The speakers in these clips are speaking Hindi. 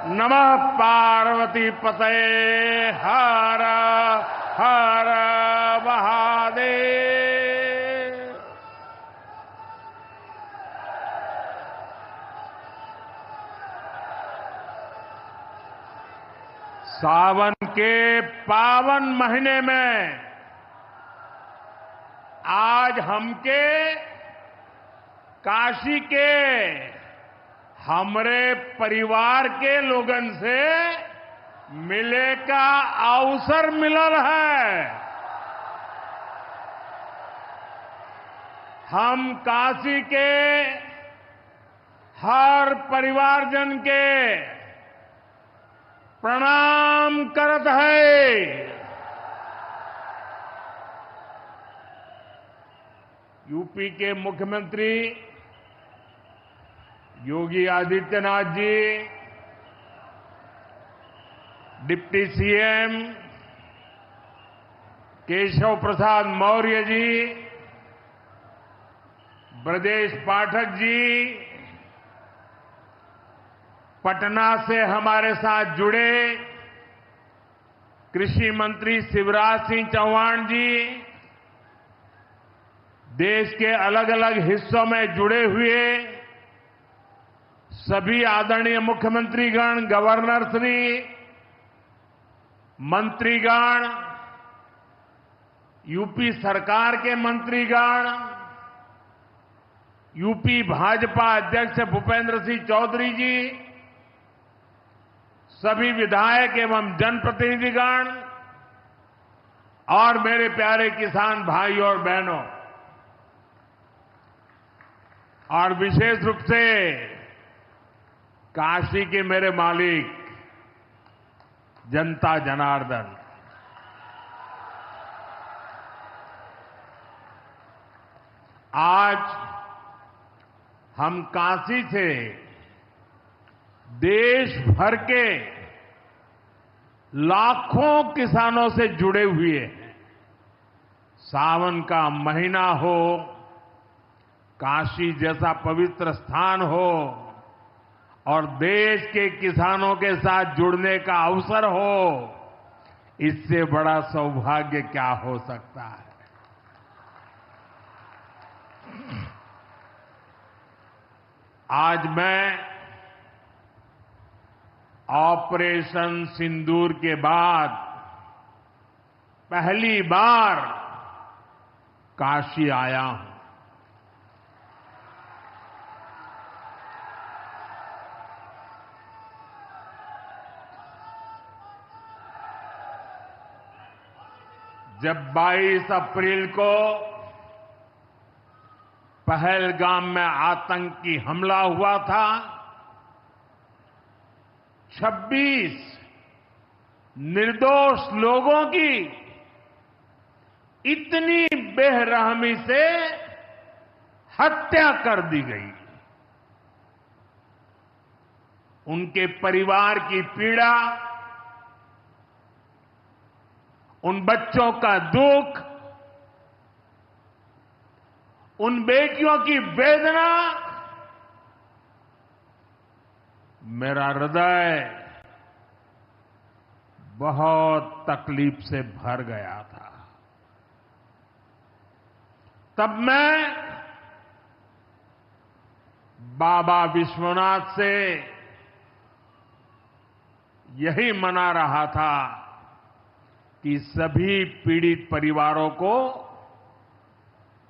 नमः पार्वती पतये हर हर महादेव। सावन के पावन महीने में आज हमके काशी के हमरे परिवार के लोगन से मिले का अवसर मिलल है। हम काशी के हर परिवारजन के प्रणाम करत है। यूपी के मुख्यमंत्री योगी आदित्यनाथ जी, डिप्टी सीएम केशव प्रसाद मौर्य जी, ब्रजेश पाठक जी, पटना से हमारे साथ जुड़े कृषि मंत्री शिवराज सिंह चौहान जी, देश के अलग अलग हिस्सों में जुड़े हुए सभी आदरणीय मुख्यमंत्रीगण, गवर्नर श्री, मंत्रीगण, यूपी सरकार के मंत्रीगण, यूपी भाजपा अध्यक्ष भूपेंद्र सिंह चौधरी जी, सभी विधायक एवं जनप्रतिनिधिगण और मेरे प्यारे किसान भाई और बहनों, और विशेष रूप से काशी के मेरे मालिक जनता जनार्दन, आज हम काशी से देश भर के लाखों किसानों से जुड़े हुए हैं। सावन का महीना हो, काशी जैसा पवित्र स्थान हो और देश के किसानों के साथ जुड़ने का अवसर हो, इससे बड़ा सौभाग्य क्या हो सकता है। आज मैं ऑपरेशन सिंदूर के बाद पहली बार काशी आया हूं। जब 22 अप्रैल को पहलगाम में आतंकी हमला हुआ था, 26 निर्दोष लोगों की इतनी बेरहमी से हत्या कर दी गई। उनके परिवार की पीड़ा, उन बच्चों का दुख, उन बेटियों की वेदना, मेरा हृदय बहुत तकलीफ से भर गया था। तब मैं बाबा विश्वनाथ से यही मना रहा था कि सभी पीड़ित परिवारों को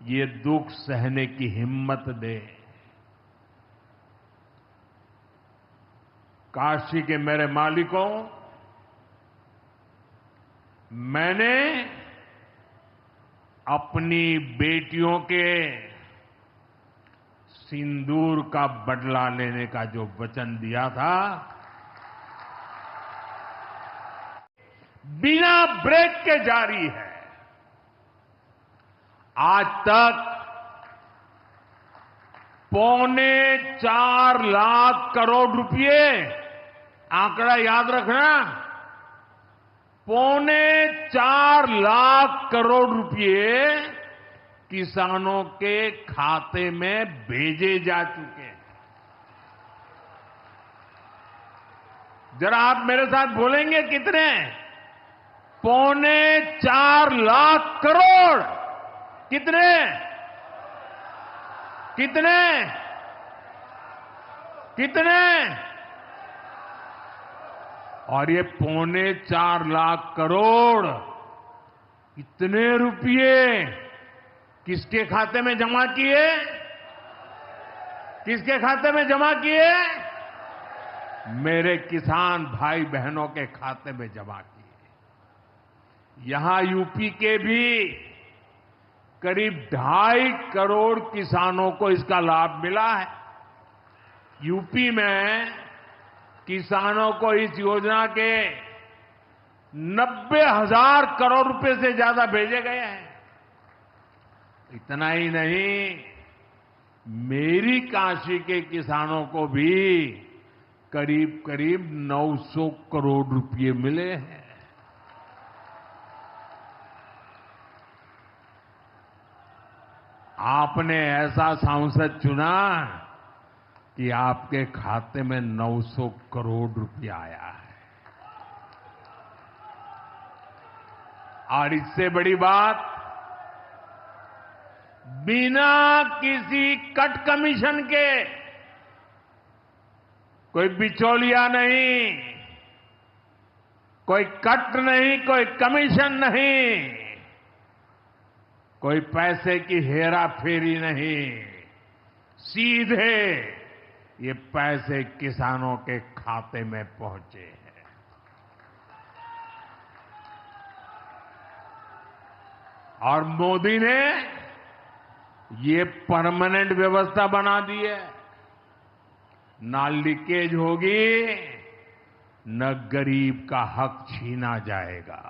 ये दुख सहने की हिम्मत दे। काशी के मेरे मालिकों, मैंने अपनी बेटियों के सिंदूर का बदला लेने का जो वचन दिया था, बिना ब्रेक के जारी है। आज तक 4.25 लाख करोड़ रुपए, आंकड़ा याद रखना, 4.25 लाख करोड़ रुपए किसानों के खाते में भेजे जा चुके हैं। जरा आप मेरे साथ बोलेंगे कितने? 4.25 लाख करोड़। कितने? कितने? कितने? और ये 4.25 लाख करोड़ इतने रुपये किसके खाते में जमा किए? किसके खाते में जमा किए? मेरे किसान भाई बहनों के खाते में जमा किए। यहां यूपी के भी करीब 2.5 करोड़ किसानों को इसका लाभ मिला है। यूपी में किसानों को इस योजना के 90,000 करोड़ रुपए से ज्यादा भेजे गए हैं। इतना ही नहीं, मेरी काशी के किसानों को भी करीब करीब 900 करोड़ रुपए मिले हैं। आपने ऐसा सांसद चुना कि आपके खाते में 900 करोड़ रुपया आया है। और इससे बड़ी बात, बिना किसी कट कमीशन के, कोई बिचौलिया नहीं, कोई कट नहीं, कोई कमीशन नहीं, कोई पैसे की हेरा फेरी नहीं, सीधे ये पैसे किसानों के खाते में पहुंचे हैं। और मोदी ने ये परमानेंट व्यवस्था बना दी है। ना लीकेज होगी, न गरीब का हक छीना जाएगा।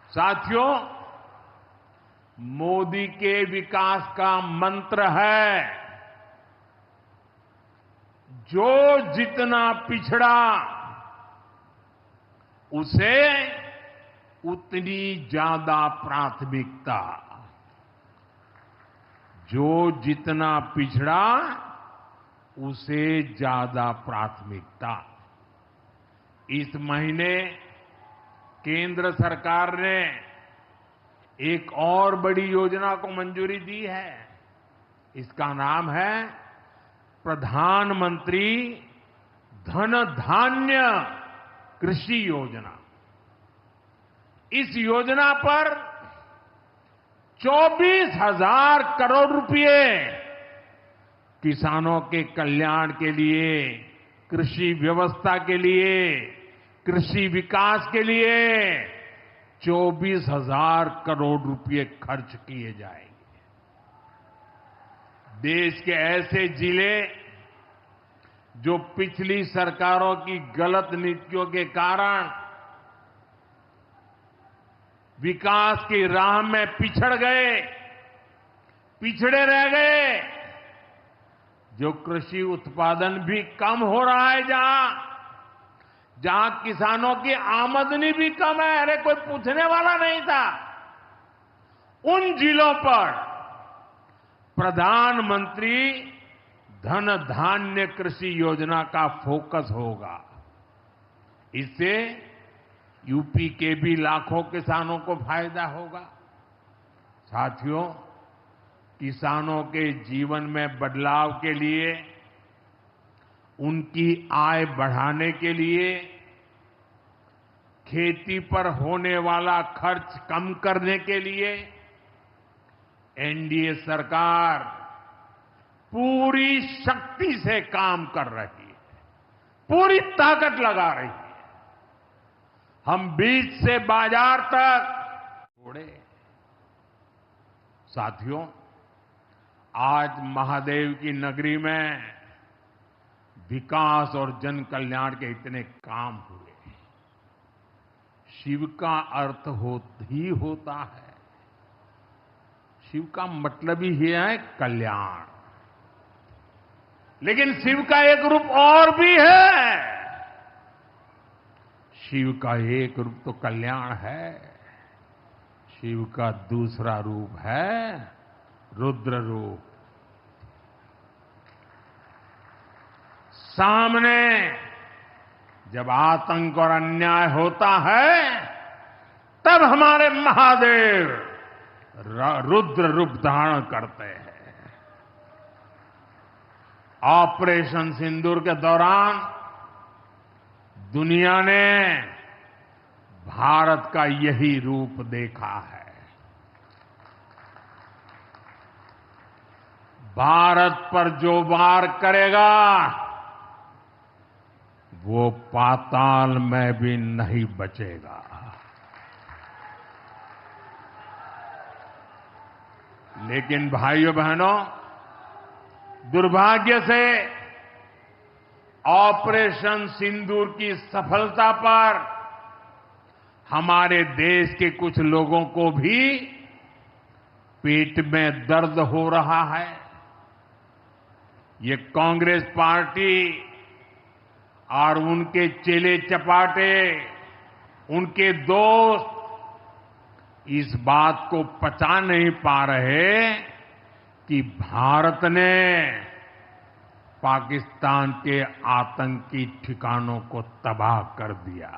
साथियों, मोदी के विकास का मंत्र है, जो जितना पिछड़ा उसे उतनी ज्यादा प्राथमिकता। जो जितना पिछड़ा उसे ज्यादा प्राथमिकता। इस महीने केंद्र सरकार ने एक और बड़ी योजना को मंजूरी दी है। इसका नाम है प्रधानमंत्री धन धान्य कृषि योजना। इस योजना पर 24,000 करोड़ रुपए किसानों के कल्याण के लिए, कृषि व्यवस्था के लिए, कृषि विकास के लिए 24,000 करोड़ रुपए खर्च किए जाएंगे। देश के ऐसे जिले जो पिछली सरकारों की गलत नीतियों के कारण विकास की राह में पिछड़ गए, पिछड़े रह गए, जो कृषि उत्पादन भी कम हो रहा है, जहां किसानों की आमदनी भी कम है, अरे कोई पूछने वाला नहीं था, उन जिलों पर प्रधानमंत्री धन धान्य कृषि योजना का फोकस होगा। इससे यूपी के भी लाखों किसानों को फायदा होगा। साथियों, किसानों के जीवन में बदलाव के लिए, उनकी आय बढ़ाने के लिए, खेती पर होने वाला खर्च कम करने के लिए एनडीए सरकार पूरी शक्ति से काम कर रही है, पूरी ताकत लगा रही है। हम बीज से बाजार तक छोड़े। साथियों, आज महादेव की नगरी में विकास और जन कल्याण के इतने काम हुए। शिव का अर्थ ही होता है, शिव का मतलब ही है कल्याण। लेकिन शिव का एक रूप और भी है। शिव का एक रूप तो कल्याण है, शिव का दूसरा रूप है रुद्र रूप। सामने जब आतंक और अन्याय होता है तब हमारे महादेव रुद्र रूप धारण करते हैं। ऑपरेशन सिंदूर के दौरान दुनिया ने भारत का यही रूप देखा है। भारत पर जो वार करेगा वो पाताल में भी नहीं बचेगा। लेकिन भाइयों बहनों, दुर्भाग्य से ऑपरेशन सिंदूर की सफलता पर हमारे देश के कुछ लोगों को भी पेट में दर्द हो रहा है। ये कांग्रेस पार्टी और उनके चेले चपाटे, उनके दोस्त इस बात को पचा नहीं पा रहे कि भारत ने पाकिस्तान के आतंकी ठिकानों को तबाह कर दिया।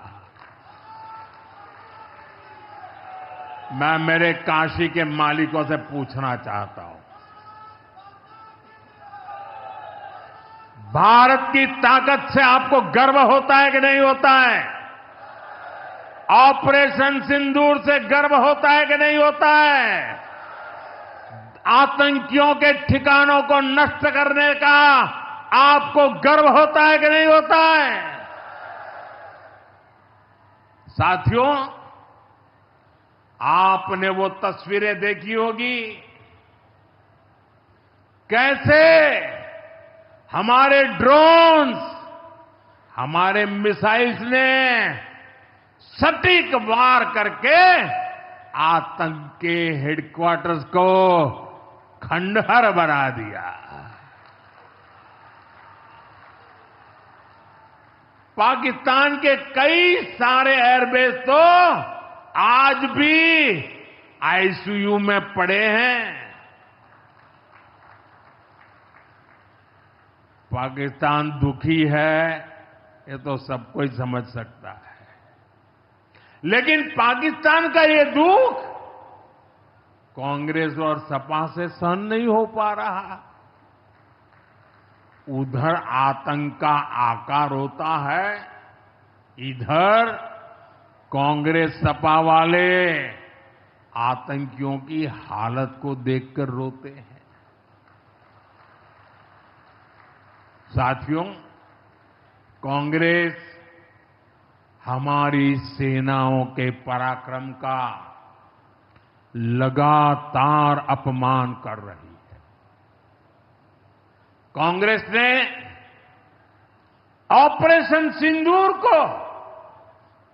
मैं मेरे काशी के मालिकों से पूछना चाहता हूं, भारत की ताकत से आपको गर्व होता है कि नहीं होता है? ऑपरेशन सिंदूर से गर्व होता है कि नहीं होता है? आतंकियों के ठिकानों को नष्ट करने का आपको गर्व होता है कि नहीं होता है? साथियों, आपने वो तस्वीरें देखी होगी कैसे हमारे ड्रोन्स, हमारे मिसाइल्स ने सटीक वार करके आतंक के हेडक्वार्टर्स को खंडहर बना दिया। पाकिस्तान के कई सारे एयरबेस तो आज भी आईसीयू में पड़े हैं। पाकिस्तान दुखी है, ये तो सब कोई समझ सकता है। लेकिन पाकिस्तान का ये दुख कांग्रेस और सपा से सहन नहीं हो पा रहा। उधर आतंक का आकार होता है, इधर कांग्रेस सपा वाले आतंकियों की हालत को देखकर रोते हैं। साथियों, कांग्रेस हमारी सेनाओं के पराक्रम का लगातार अपमान कर रही है। कांग्रेस ने ऑपरेशन सिंदूर को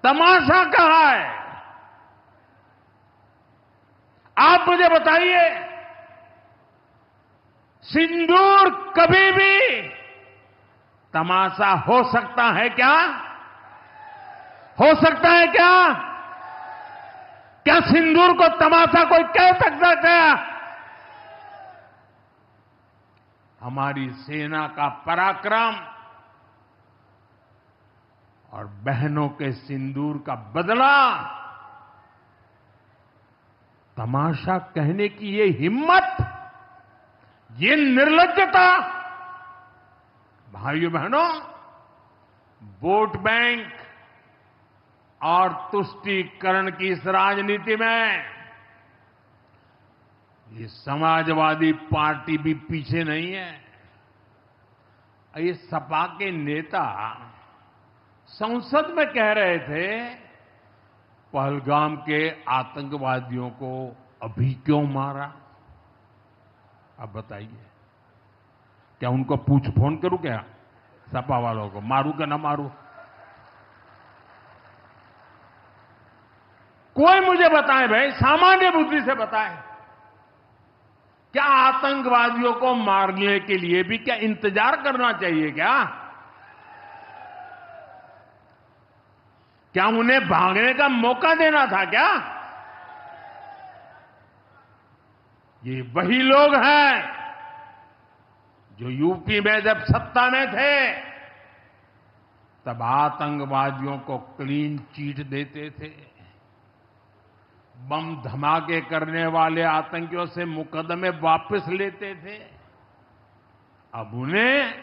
तमाशा कहा है। आप मुझे बताइए, सिंदूर कभी भी तमाशा हो सकता है क्या? हो सकता है क्या? क्या सिंदूर को तमाशा कोई कह सकता है क्या? हमारी सेना का पराक्रम और बहनों के सिंदूर का बदला तमाशा कहने की ये हिम्मत, ये निर्लज्जता, भाइयों बहनों, वोट बैंक और तुष्टीकरण की इस राजनीति में ये समाजवादी पार्टी भी पीछे नहीं है। ये सपा के नेता संसद में कह रहे थे, पहलगाम के आतंकवादियों को अभी क्यों मारा? अब बताइए, क्या उनको पूछ फोन करूं क्या? सपा वालों को मारूं क्या ना मारूं? कोई मुझे बताए भाई, सामान्य बुद्धि से बताए, क्या आतंकवादियों को मारने के लिए भी क्या इंतजार करना चाहिए क्या? क्या उन्हें भागने का मौका देना था क्या? ये वही लोग हैं जो यूपी में जब सत्ता में थे तब आतंकवादियों को क्लीन चिट देते थे, बम धमाके करने वाले आतंकियों से मुकदमे वापस लेते थे। अब उन्हें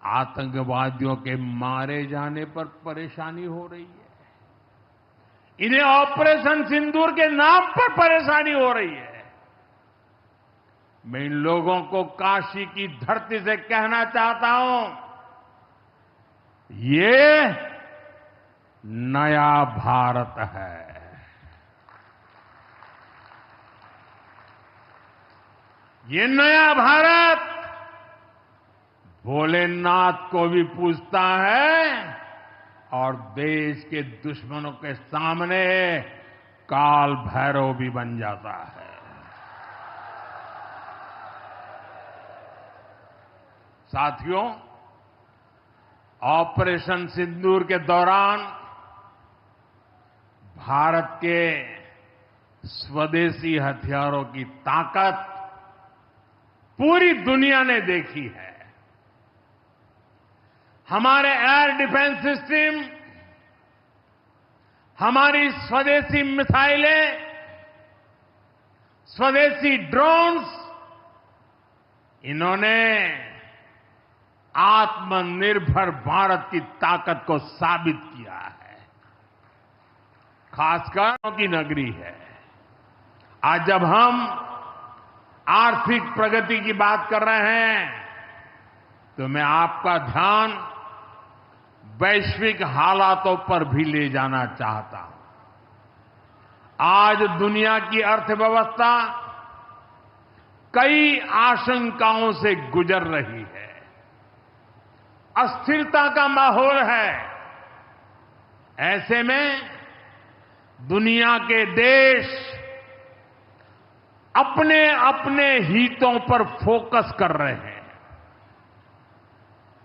आतंकवादियों के मारे जाने पर परेशानी हो रही है। इन्हें ऑपरेशन सिंदूर के नाम पर परेशानी हो रही है। मैं इन लोगों को काशी की धरती से कहना चाहता हूं, ये नया भारत है। ये नया भारत भोलेनाथ को भी पूजता है और देश के दुश्मनों के सामने काल भैरव भी बन जाता है। साथियों, ऑपरेशन सिंदूर के दौरान भारत के स्वदेशी हथियारों की ताकत पूरी दुनिया ने देखी है। हमारे एयर डिफेंस सिस्टम, हमारी स्वदेशी मिसाइलें, स्वदेशी ड्रोन्स, इन्होंने आत्मनिर्भर भारत की ताकत को साबित किया है। खासकर की नगरी है। आज जब हम आर्थिक प्रगति की बात कर रहे हैं तो मैं आपका ध्यान वैश्विक हालातों पर भी ले जाना चाहता हूं। आज दुनिया की अर्थव्यवस्था कई आशंकाओं से गुजर रही है। अस्थिरता का माहौल है। ऐसे में दुनिया के देश अपने अपने हितों पर फोकस कर रहे हैं।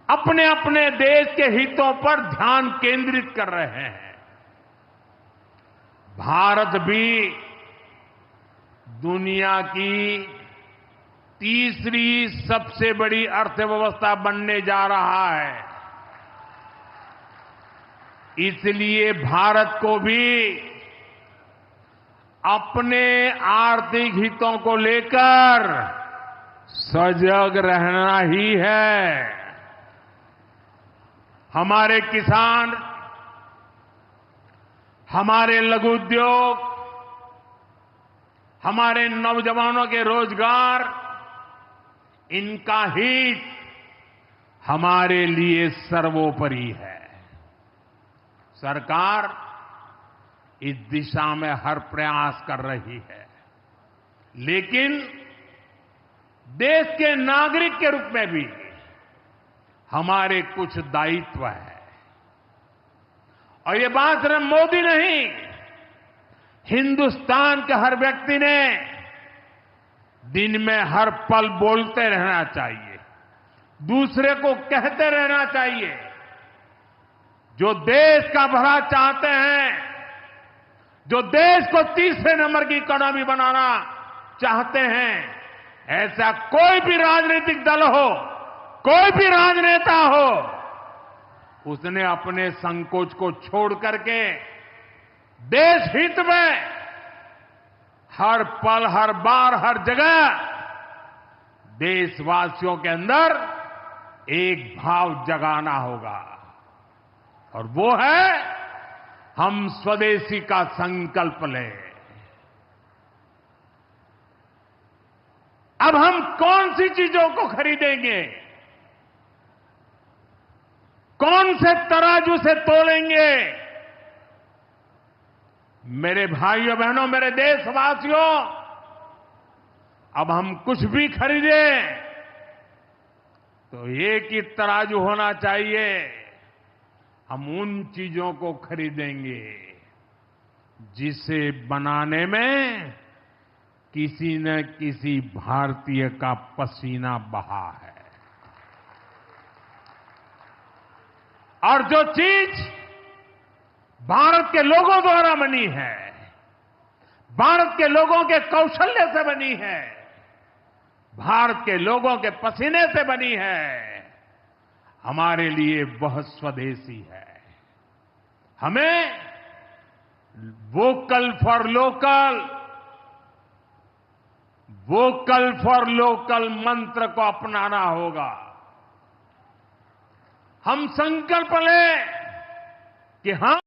अपने अपने देश के हितों पर ध्यान केंद्रित कर रहे हैं। भारत भी दुनिया की तीसरी सबसे बड़ी अर्थव्यवस्था बनने जा रहा है। इसलिए भारत को भी अपने आर्थिक हितों को लेकर सजग रहना ही है। हमारे किसान, हमारे लघु उद्योग, हमारे नौजवानों के रोजगार, इनका हित हमारे लिए सर्वोपरि है। सरकार इस दिशा में हर प्रयास कर रही है, लेकिन देश के नागरिक के रूप में भी हमारे कुछ दायित्व है। और ये बात सिर्फ मोदी नहीं, हिंदुस्तान के हर व्यक्ति ने दिन में हर पल बोलते रहना चाहिए, दूसरे को कहते रहना चाहिए। जो देश का भला चाहते हैं, जो देश को तीसरे नंबर की इकोनॉमी बनाना चाहते हैं, ऐसा कोई भी राजनीतिक दल हो, कोई भी राजनेता हो, उसने अपने संकोच को छोड़ करके देश हित में हर पल, हर बार, हर जगह देशवासियों के अंदर एक भाव जगाना होगा, और वो है हम स्वदेशी का संकल्प लें। अब हम कौन सी चीजों को खरीदेंगे, कौन से तराजू से तोलेंगे? मेरे भाइयों बहनों, मेरे देशवासियों, अब हम कुछ भी खरीदें तो एक ही तराजू होना चाहिए। हम उन चीजों को खरीदेंगे जिसे बनाने में किसी न किसी भारतीय का पसीना बहा है। और जो चीज भारत के लोगों द्वारा बनी है, भारत के लोगों के कौशल्य से बनी है, भारत के लोगों के पसीने से बनी है, हमारे लिए बहुत स्वदेशी है। हमें वोकल फॉर लोकल मंत्र को अपनाना होगा। हम संकल्प लें कि हम